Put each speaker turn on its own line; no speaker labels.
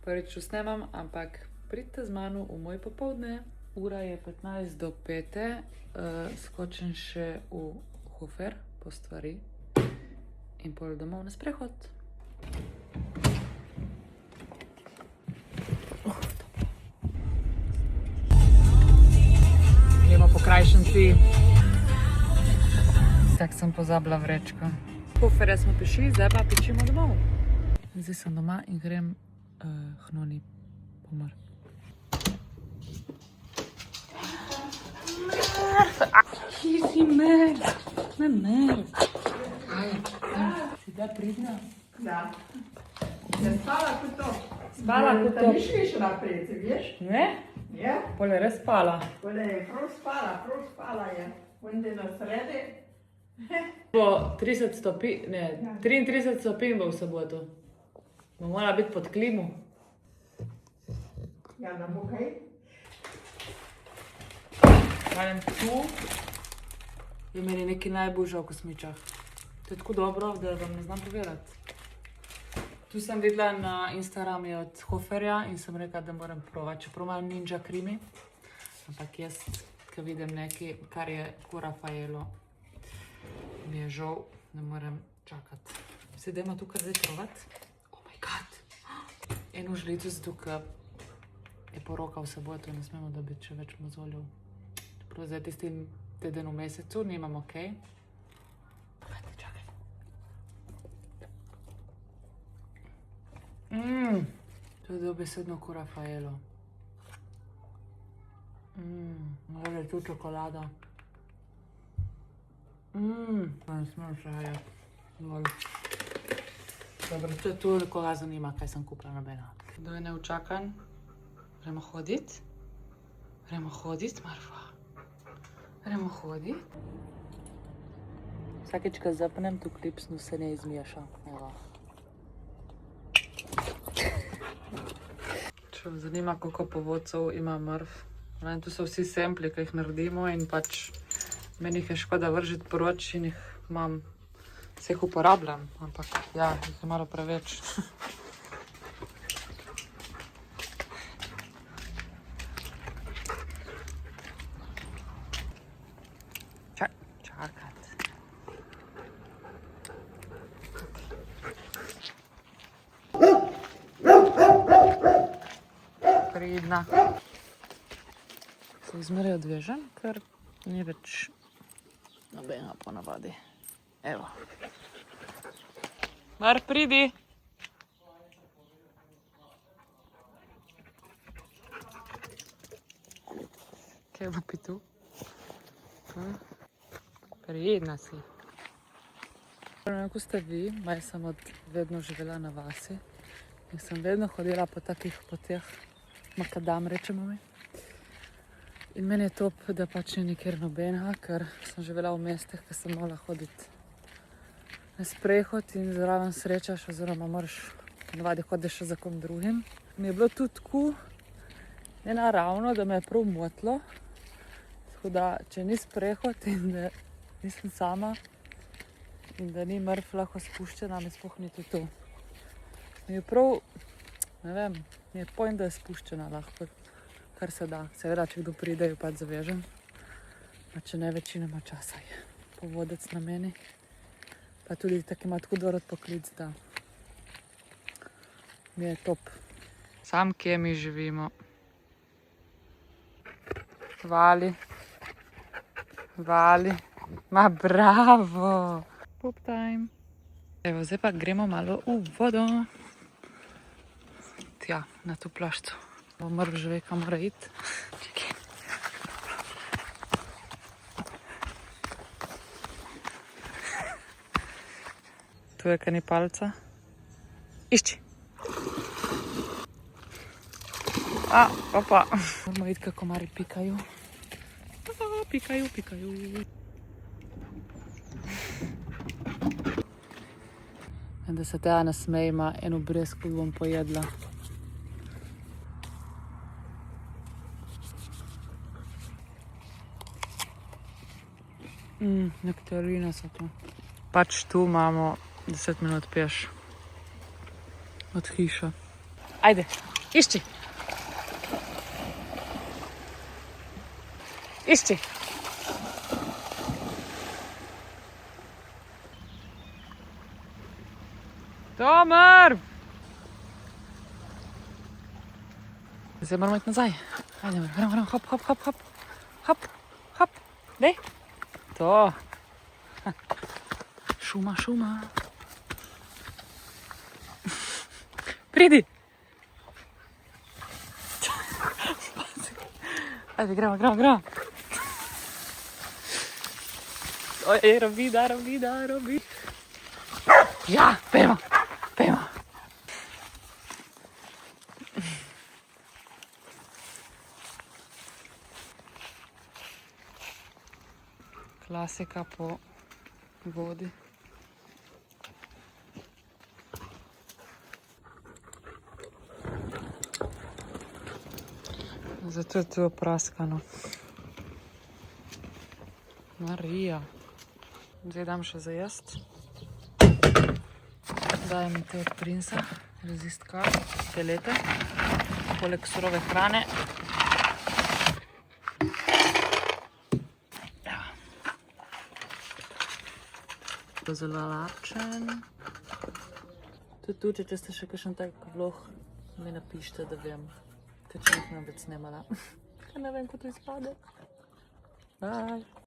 Prvič snemam, ampak pridite z mano v moj popoldne. Ura je 15 do 5. Skočim še v Hofer po stvari in pol domov na sprehod. Gremo po krajšanci. Tak sem pozabila vrečko. Hoferja smo prišli, zdaj pa pičimo domov. Zdaj sem doma in grem hnoni pomar. Kje si mrz? Me mrz. Si da pridna?
Da. Je spala kot to.
Spala kot to.
Da niš više naprej, ti veš?
Ne?
Ja.
Pol je res spala.
Pole je prav spala je. Onde na sredi.
Po 30 stopinj, ne, 33 stopinj bo v soboto. Bo morala biti pod klimo.
Ja, na bo kaj?
Valjam, tu je meni nekaj najboljša v kosmičah. To je tako dobro, da vam ne znam povedati. Tu sem videla na Instagrami od Hoferja in sem rekla, da moram provati, čeprav imam Ninja krimi. Ampak jaz, ko vidim nekaj, kar je ko Rafaelo, mi je žal, ne morem čakati. Sedemo tukaj zdaj provati. Oh my god! Eno žlico, zato ker je poroka v soboto, ne smemo dobiti še več mozoljev. Čeprav zdaj tisti teden v mesecu nimam okej. Čakajte, čakaj. To je dobesedno ko Rafaelo. Zdaj je tu čokolada. Ne smem šajati. Dobro, to je to, koga zanima, kaj sem kupila nobena. Kdo je neučakan? Gremo hoditi? Gremo hoditi, Marfa? Gremo hoditi? Vsakeč, ko zapnem tu klipsnu, se ne izmiješa. Evo. Če vam zanima, koliko povodcev ima Mrf. Tu so vsi sempli, ki jih naredimo in pač meni jih je škoda vržiti proč in jih imam, se jih uporabljam, ampak ja, jih je malo preveč. Čakati. Pridna. Se izmeraj odvežem, ker ni več nobenega ponavadi. Evo. Mar, pridi! Kaj bo pi tu? Prijedna si. Kako ste vi, maj sem vedno živela na vasi in sem vedno hodila po takih poteh, makadam rečemo mi. In meni je top, da pač ni nikjer nobenega, ker sem živela v mestih, ker sem mogla hoditi na sprehod in zraven srečaš, oziroma moraš ponavadi hodiš še za kom drugim. Mi je bilo tudi tako nenaravno, da me je prav motilo. Tako da, če ni sprehod in da nisem sama in da ni Mrf lahko spuščena, mi sploh ni to. Mi je prav, ne vem, mi je point, da je spuščena lahko. Kar se da. Seveda, če kdo pride, jo pač zavežem. A če ne, večinoma časa je povodec na meni. Pa tudi tak ima tako dober poklic, da mi je top. Sam kje mi živimo. Vali. Vali. Ma bravo! Poop time. Evo, zdaj pa gremo malo v vodo. Tja, na to plaščo. Mrf že ve, kam mora iti. Čekaj. Tu je kanipalca. Išči. Opa. Moramo videti, kako komarji pikajo. Pikajo. Da se tega nasmejima, eno breskvo bom pojedla. Nektarine so to. Pač tu imamo 10 minut peš od hiše. Ajde! Išči. Išči. Tomer! Zdaj moramo iti nazaj. Ajde, gremo, hop, hop, hop, hop. Hop, hop. Dej. To. Šuma, šuma. Pridi. Ajde, gremo. Oj, robi. Ja, pejmo. Klasika po vodi. Zato je tu opraskano. Marija. Zdaj dam še za jest. Dajem mi te od Prinsa, rezistka, telete, poleg surove hrane. Zelo lačen. Tudi če ste še kakšen tak vlog, mi napišite, da vem. Ker če jih ne bom več snemala. Ker ne vem, kako to izpade. Bye.